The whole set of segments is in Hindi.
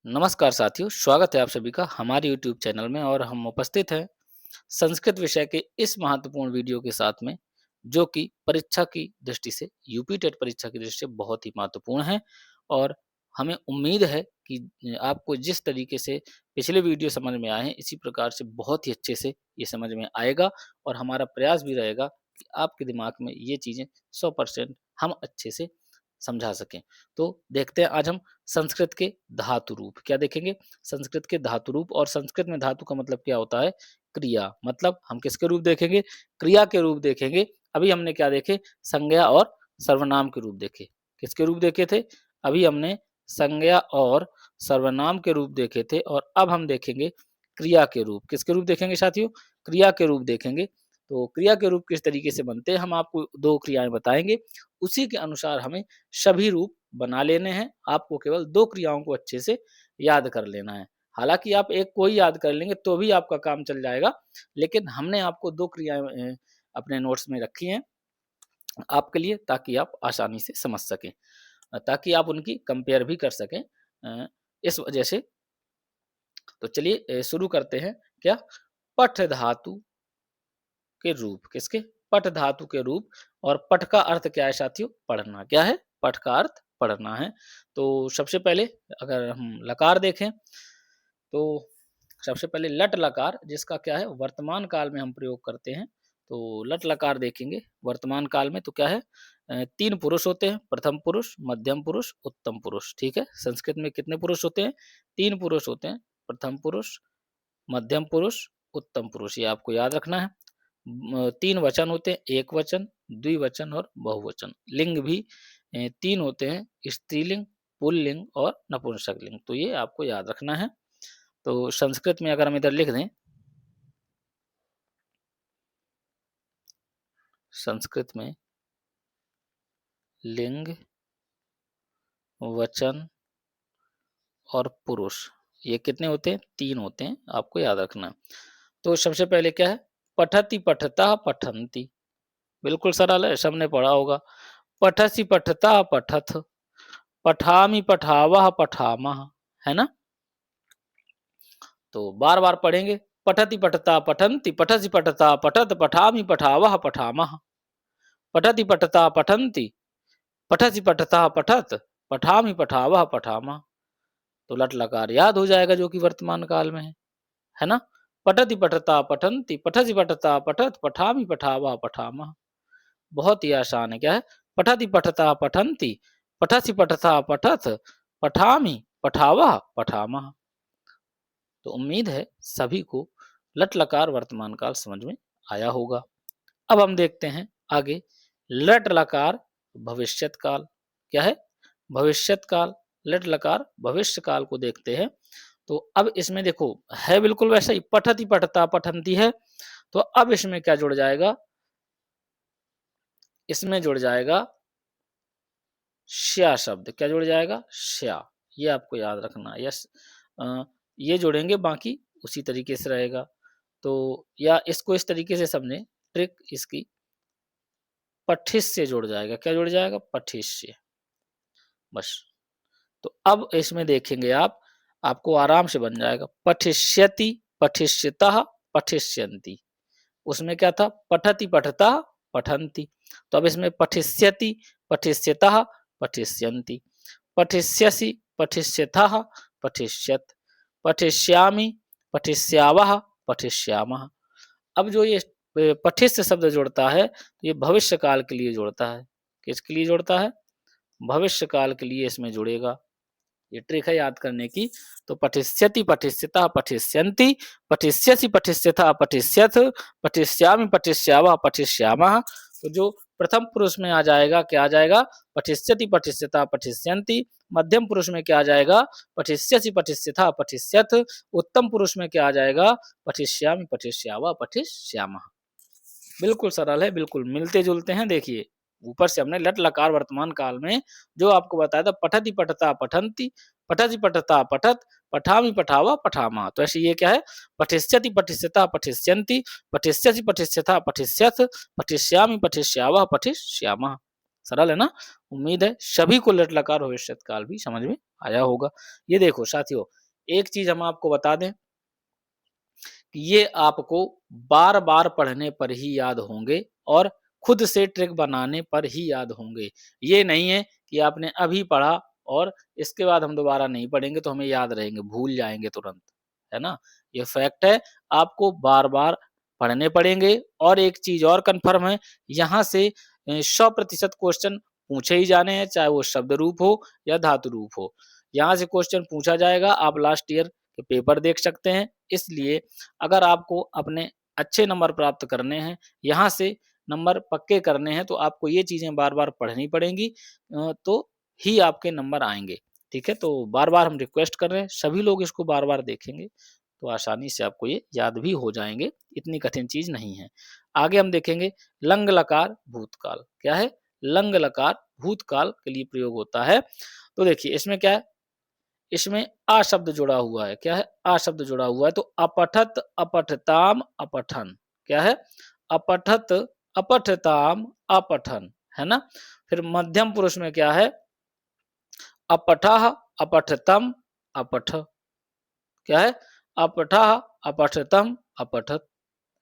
नमस्कार साथियों, स्वागत है आप सभी का हमारे YouTube चैनल में और हम उपस्थित हैं संस्कृत विषय के इस महत्वपूर्ण वीडियो के साथ में, जो कि परीक्षा की दृष्टि से यूपी टेट परीक्षा की दृष्टि से बहुत ही महत्वपूर्ण है। और हमें उम्मीद है कि आपको जिस तरीके से पिछले वीडियो समझ में आए हैं, इसी प्रकार से बहुत ही अच्छे से ये समझ में आएगा। और हमारा प्रयास भी रहेगा कि आपके दिमाग में ये चीज़ें 100% हम अच्छे से समझा सकें। तो देखते हैं आज हम संस्कृत के धातु रूप क्या देखेंगे। संस्कृत के धातु रूप, और संस्कृत में धातु का मतलब क्या होता है? क्रिया। मतलब हम किसके रूप देखेंगे? क्रिया के रूप देखेंगे। अभी हमने क्या देखे? संज्ञा और सर्वनाम के रूप देखे। किसके रूप देखे थे? अभी हमने संज्ञा और सर्वनाम के रूप देखे थे, और अब हम देखेंगे क्रिया के रूप। किसके रूप देखेंगे साथियों? क्रिया के रूप देखेंगे। तो क्रिया के रूप किस तरीके से बनते हैं, हम आपको दो क्रियाएं बताएंगे। उसी के अनुसार हमें सभी रूप बना लेने हैं। आपको केवल 2 क्रियाओं को अच्छे से याद कर लेना है। हालाँकि आप एक को ही याद कर लेंगे तो भी आपका काम चल जाएगा, लेकिन हमने आपको 2 क्रियाएँ अपने नोट्स में रखी हैं आपके लिए, ताकि आप आसानी से समझ सकें। ताकि आप उनकी कंपेयर भी कर सकें। इस वजह से तो चलिए शुरू करते हैं। क्या? पठ धातु के रूप। किसके? पठ धातु के रूप। और पठ का अर्थ क्या है साथियों? पढ़ना। क्या है? पठ का अर्थ पढ़ना है। तो सबसे पहले अगर हम लकार देखें, तो सबसे पहले लट लकार, जिसका क्या है? वर्तमान काल में हम प्रयोग करते हैं। तो लट लकार देखेंगे वर्तमान काल में, तो क्या है? 3 पुरुष होते हैं। प्रथम पुरुष, मध्यम पुरुष, उत्तम पुरुष। ठीक है? संस्कृत में कितने पुरुष होते हैं? 3 पुरुष होते हैं। प्रथम पुरुष, मध्यम पुरुष, उत्तम पुरुष। ये आपको याद रखना है। 3 वचन होते हैं, एक वचन, द्विवचन और बहुवचन। लिंग भी 3 होते हैं, स्त्रीलिंग, पुल्लिंग और नपुंसकलिंग। तो ये आपको याद रखना है। तो संस्कृत में अगर हम इधर लिख दें, संस्कृत में लिंग, वचन और पुरुष, ये कितने होते हैं? 3 होते हैं, आपको याद रखना है। तो सबसे पहले क्या है? पठति पठता पठन्ति। बिल्कुल सरल है, सबने पढ़ा होगा। पठसि पठता पठथ, पठामि पठावः पठामः। है ना? तो बार-बार पढ़ेंगे। पठति पठता पठन्ति, पठसि पठता पठत, पठामि पठावः पठामः। पठति पठता पठन्ति, पठसि पठता पठत, पठामि पठावः पठामः। तो लट लकार याद हो जाएगा, जो कि वर्तमान काल में है ना? पठति पठता पठन्ति, पठसि पठता पठत, पठामि पठावः पठामः। बहुत ही आसान है। क्या है? पठति पठता पठन्ति, पठसि पठता पठत, पठामि पठावः पठामः। तो उम्मीद है सभी को लट लकार वर्तमान काल समझ में आया होगा। अब हम देखते हैं आगे लट लकार भविष्यत काल। क्या है? भविष्यत काल। लट लकार भविष्य काल को देखते हैं। तो अब इसमें देखो, है बिल्कुल वैसा ही, पठति पठता पठन्ति है। तो अब इसमें क्या जुड़ जाएगा? इसमें जुड़ जाएगा श्या शब्द। क्या जुड़ जाएगा? श्या। ये आपको याद रखना है। यस, ये जोड़ेंगे, बाकी उसी तरीके से रहेगा। तो या इसको इस तरीके से समझें, ट्रिक इसकी, पठिस्य जुड़ जाएगा। क्या जुड़ जाएगा? पठिस्य। बस। तो अब इसमें देखेंगे आप, आपको आराम से बन जाएगा। पठिष्यति, पठिष्यतः, पठिष्यन्ति। उसमें क्या था? पठति पठता पठन्ति। तो अब इसमें पठिष्यति, पठिष्यतः, पठिष्यन्ति। पठिष्यसि, पठिष्यथः, पठिष्यत। पठिष्यामि, पठिष्यावः, पठिष्यामः। अब जो ये पठिष्य शब्द जोड़ता है, तो ये भविष्य काल के लिए जोड़ता है। किसके लिए जोड़ता है? भविष्य काल के लिए इसमें जुड़ेगा। ये ट्रिक है याद करने की। तो पठिष्यति, पठिष्यतः, पठिष्यन्ति, पठिष्यसि, पठिष्यथः, पठिष्यथ, पठिष्यामि, पठिष्यावः, पठिष्यामः। तो जो प्रथम पुरुष में आ जाएगा, क्या आ जाएगा? पठिष्यति, पठिष्यतः, पठिष्यन्ति। मध्यम पुरुष में क्या आ जाएगा? पठिष्यसि, पठिष्यथः, पठिष्यथ। उत्तम पुरुष में क्या आ जाएगा? पठिष्यामि, पठिष्यावः, पठिष्यामः। बिल्कुल सरल है, बिल्कुल मिलते-जुलते हैं। देखिए, ऊपर से हमने लट लकार वर्तमान काल में जो आपको बताया था, पठति पठता पठन्ति, पठसि पठता पठत, पठामि पठावः पठामः। तो ऐसे ये क्या है? पठिष्यति पठिष्यतः पठिष्यन्ति, पठिष्यसि पठिष्यथः पठिष्यथ, पठिष्यामि पठिष्यावः पठिष्यामः। सरल है ना। उम्मीद है सभी को लट लकार भविष्यत काल भी समझ में आया होगा। ये देखो साथियों, एक चीज हम आपको बता दें कि ये आपको बार बार पढ़ने पर ही याद होंगे और खुद से ट्रिक बनाने पर ही याद होंगे। ये नहीं है कि आपने अभी पढ़ा और इसके बाद हम दोबारा नहीं पढ़ेंगे तो हमें याद रहेंगे, भूल जाएंगे तुरंत, है ना। ये फैक्ट है, आपको बार बार पढ़ने पड़ेंगे। और एक चीज और कंफर्म है, यहाँ से 100% क्वेश्चन पूछे ही जाने हैं, चाहे वो शब्द रूप हो या धातु रूप हो। यहाँ से क्वेश्चन पूछा जाएगा, आप लास्ट ईयर के पेपर देख सकते हैं। इसलिए अगर आपको अपने अच्छे नंबर प्राप्त करने हैं, यहाँ से नंबर पक्के करने हैं, तो आपको ये चीजें बार बार पढ़नी पड़ेंगी, तो ही आपके नंबर आएंगे। ठीक है, तो बार बार हम रिक्वेस्ट कर रहे हैं, सभी लोग इसको बार बार देखेंगे तो आसानी से आपको ये याद भी हो जाएंगे, इतनी कठिन चीज नहीं है। आगे हम देखेंगे लंग लकार भूतकाल। क्या है? लंग लकार भूतकाल के लिए प्रयोग होता है। तो देखिए इसमें क्या है, इसमें आ शब्द जुड़ा हुआ है। क्या है? आ शब्द जुड़ा हुआ है। तो अपठत अपठताम अपठन। क्या है? अपठत अपठताम अपठन, है ना। फिर मध्यम पुरुष में क्या है? अपठः अपठतम अपठ। क्या है? अपठः अपठतम अपठत,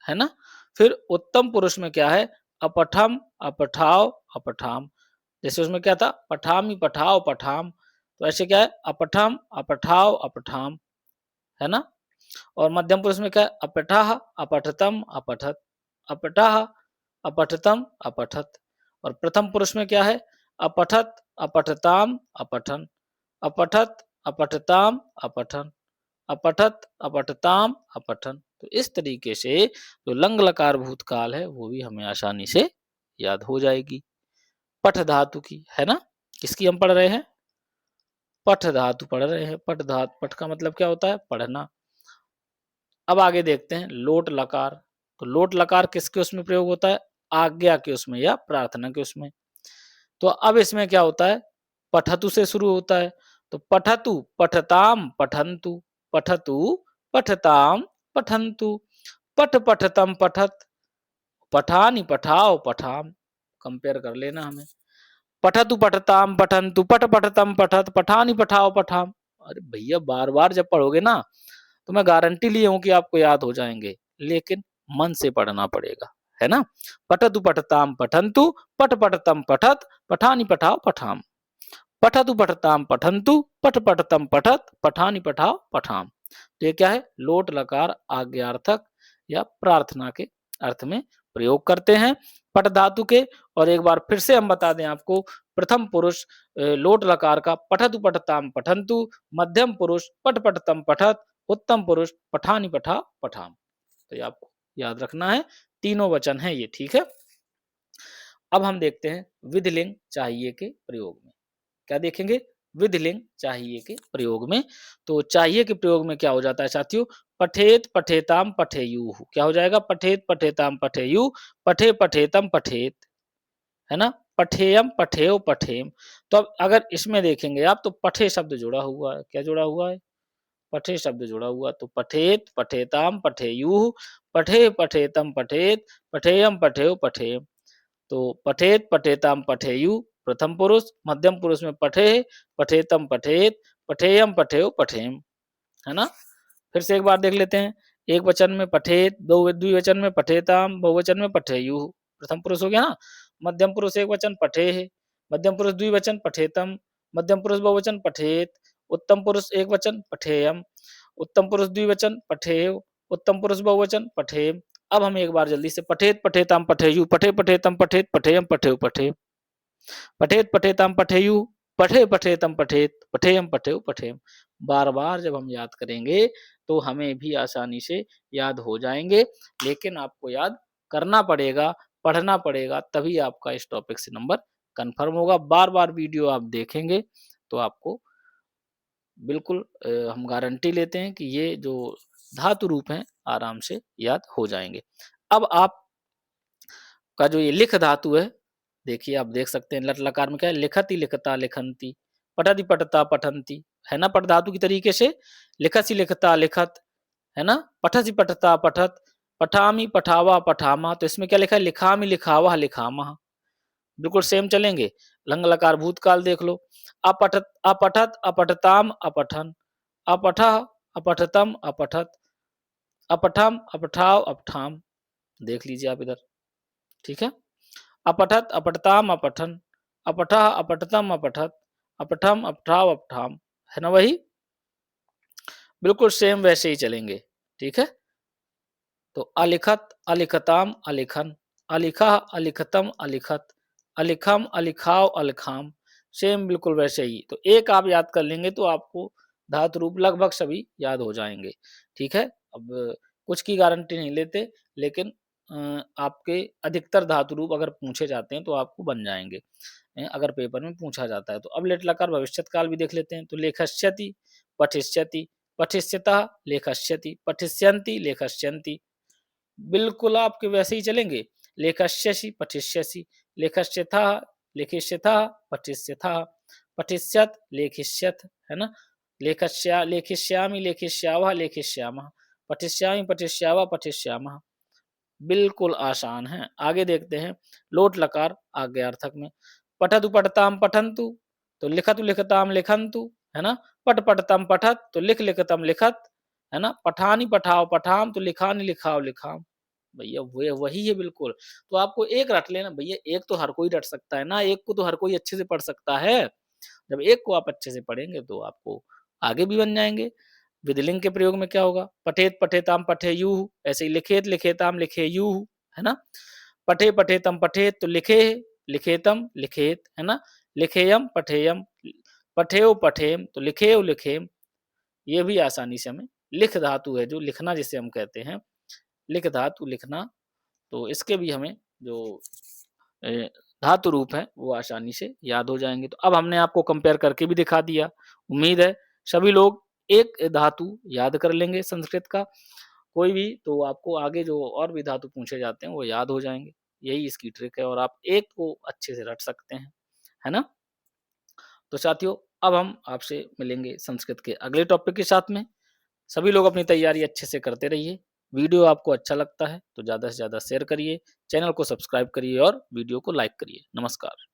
है ना। फिर उत्तम पुरुष में क्या है? अपठम अपठाओ अपठाम। जैसे उसमें क्या था? पठामी पठाओ पठाम। तो ऐसे क्या है? अपठम अपठाओ अपठाम, है ना। और मध्यम पुरुष में क्या है? अपठः अपठतम अपठत, अपठः अपठतम अपठत। और प्रथम पुरुष में क्या है? अपठत अपठताम अपठन, अपठत अपठताम अपठन, अपठत अपठताम अपठन। तो इस तरीके से जो लंग लकार भूतकाल है वो भी हमें आसानी से याद हो जाएगी। पठ धातु की, है ना। किसकी हम पढ़ रहे हैं? पठ धातु पढ़ रहे हैं। पठ धातु, पठ का मतलब क्या होता है? पढ़ना। अब आगे देखते हैं लोट लकार। तो लोट लकार किसके उसमें प्रयोग होता है? आज्ञा के उसमें या प्रार्थना के उसमें। तो अब इसमें क्या होता है? पठतु से शुरू होता है। तो पठतु पठताम पठन्तु, पठतु पठताम पठन्तु, पठ पठतम पठत, पठानी पठाओ पठाम। कंपेयर कर लेना हमें। पठतु पठताम पठन्तु, पठ पठतम पठत, पठानी पठाओ पठाम। अरे भैया बार बार जब पढ़ोगे ना तो मैं गारंटी लिए हूं कि आपको याद हो जाएंगे, लेकिन मन से पढ़ना पड़ेगा, है ना। पठतु पठताम पठन्तु, पठ पठतम पठत, पठानी पठाओ पठाम, पठतु पठताम पठन्तु, पठ पठतम पठत, पठानी पठाओ पठाम। तो ये क्या है? लोट लकार आज्ञार्थक या प्रार्थना के अर्थ में प्रयोग करते हैं पठ धातु के। और एक बार फिर से हम बता दें आपको, प्रथम पुरुष लोट लकार का पठतु पठताम पठन्तु, मध्यम पुरुष पठ पठतम पठत, उत्तम पुरुष पठानी पठा पठाम। तो ये आपको याद रखना है, तीनों वचन है ये। ठीक है, अब हम देखते हैं विधिलिंग चाहिए के प्रयोग में। क्या देखेंगे? विधिलिंग चाहिए के प्रयोग में। तो चाहिए के प्रयोग में क्या हो जाता है साथियों? पठेत पठेताम पठेयु। क्या हो जाएगा? पठेत पठेताम पठेयु, पठे पठेतम पठेत, है ना। पठेयम पठेय पठेम। तो अब अगर इसमें देखेंगे आप तो पठे शब्द जुड़ा हुआ है। क्या जुड़ा हुआ है? पठे शब्द जुड़ा हुआ। तो पठेत पठेताम पठेयु, पठे पठेतम पठेत, पठेयम पठेय पठेम। तो पठेत पठेताम पठेयु प्रथम पुरुष, मध्यम पुरुष में पठे, पठेतम पठेत, पठेयम पठेय पठेम, है ना। फिर से एक बार देख लेते हैं। एक वचन में पठेत, दो द्विवचन में पठेताम, बहुवचन में पठेयु। प्रथम पुरुष हो गया ना। मध्यम पुरुष एक वचन पठे, मध्यम पुरुष द्विवचन पठेतम, मध्यम पुरुष बहुवचन पठेत, उत्तम पुरुष एक वचन पठेयम, उत्तम पुरुष द्विवचन पठेय, उत्तम पुरुष बहुवचन पठेम। अब हम एक बार जल्दी से पठेत पठेताम पठेयु, पठे पठेतम पठेत, पठेयम पठेय पठेम, पठेत पठेताम पठेयु, पठे पठेतम पठेत, पठेयम पठेय पठेम। बार बार जब हम याद करेंगे तो हमें भी आसानी से याद हो जाएंगे, लेकिन आपको याद करना पड़ेगा, पढ़ना पड़ेगा, तभी आपका इस टॉपिक से नंबर कंफर्म होगा। बार बार वीडियो आप देखेंगे तो आपको बिल्कुल हम गारंटी लेते हैं कि ये जो धातु रूप हैं आराम से याद हो जाएंगे। अब आप का जो ये लिख धातु है, देखिए आप देख सकते हैं लट लकार में क्या है? लिखति लिखता लिखंती, पठति पठता पठंती, है ना। पठ धातु की तरीके से लिखसी लिखता लिखत, है ना। पठसी पठता पठत, पठामी पठावा पठामा। तो इसमें क्या लिखा है? लिखामी लिखावा लिखामा। बिल्कुल सेम चलेंगे। लंग लकार भूतकाल देख लो, अपठत अपठत अपठताम अपठन, अपठः अपठतम अपठत, अपठम अपठाव अपठाम। देख लीजिए आप इधर, ठीक है। अपठत अपठताम अपठन, अपठः अपठतम अपठत, अपठम अपठाव अपठाम, है ना वही? बिल्कुल सेम वैसे ही चलेंगे, ठीक है। तो अलिखत अलिखताम अलिखन, अलिखा अलिखतम अलिखत, अलिखम अलिखाव अलिखाम, सेम बिल्कुल वैसे ही। तो एक आप याद कर लेंगे तो आपको धातु रूप लगभग सभी याद हो जाएंगे, ठीक है। अब कुछ की गारंटी नहीं लेते, लेकिन आपके अधिकतर धातु रूप अगर पूछे जाते हैं तो आपको बन जाएंगे, अगर पेपर में पूछा जाता है तो। अब लेट लकार भविष्यत काल भी देख लेते हैं। तो लेखस्यति पठिष्यति, पठिष्यतः लेखस्यति, पठिष्यन्ति लेखस्यन्ति, बिल्कुल आपके वैसे ही चलेंगे। लेखस्यसि पठिष्यसि, लेखस्यथः लेखिष्यथः, पठिष्यथः, पठिष्यत् लेखिष्यथ, है ना। लेखिष्यामि लेखिष्यावः लेखिष्यामः, पठिष्यामि पठिष्यावः पठिष्यामः, बिल्कुल आसान है। आगे देखते हैं लोट लकार आज्ञार्थक में। पठतु पठताम पठन्तु, तो लिखतु लिखताम लिखन्तु, है ना। पठ पठतम पठत, तो लिख लिखतम लिखत, है ना। पठानी पठाओ पठाम, तो लिखानी लिखाओ लिखाम। भैया वो वही है बिल्कुल। तो आपको एक रट लेना भैया, एक तो हर कोई रट सकता है ना, एक को तो हर कोई अच्छे से पढ़ सकता है। जब एक को आप अच्छे से पढ़ेंगे तो आपको आगे भी बन जाएंगे। विधिलिंग के प्रयोग में क्या होगा? पठेत पठेताम पठेयुः, ऐसे ही लिखेत लिखेताम लिखेयुः, है ना। पठे पठेतम पठेत, तो लिखे लिखेतम लिखेत, है ना। लिखेयम पठेयम, पठेयो पठेम, तो लिखेयो लिखेम। ये भी आसानी से हमें लिख धातु है जो लिखना जिसे हम कहते हैं, लिख धातु लिखना, तो इसके भी हमें जो धातु रूप है वो आसानी से याद हो जाएंगे। तो अब हमने आपको कंपेयर करके भी दिखा दिया। उम्मीद है सभी लोग एक धातु याद कर लेंगे संस्कृत का कोई भी, तो आपको आगे जो और भी धातु पूछे जाते हैं वो याद हो जाएंगे। यही इसकी ट्रिक है और आप एक को अच्छे से रट सकते हैं, है ना। तो साथियों, अब हम आपसे मिलेंगे संस्कृत के अगले टॉपिक के साथ में। सभी लोग अपनी तैयारी अच्छे से करते रहिए। वीडियो आपको अच्छा लगता है तो ज़्यादा से ज़्यादा शेयर करिए, चैनल को सब्सक्राइब करिए और वीडियो को लाइक करिए। नमस्कार।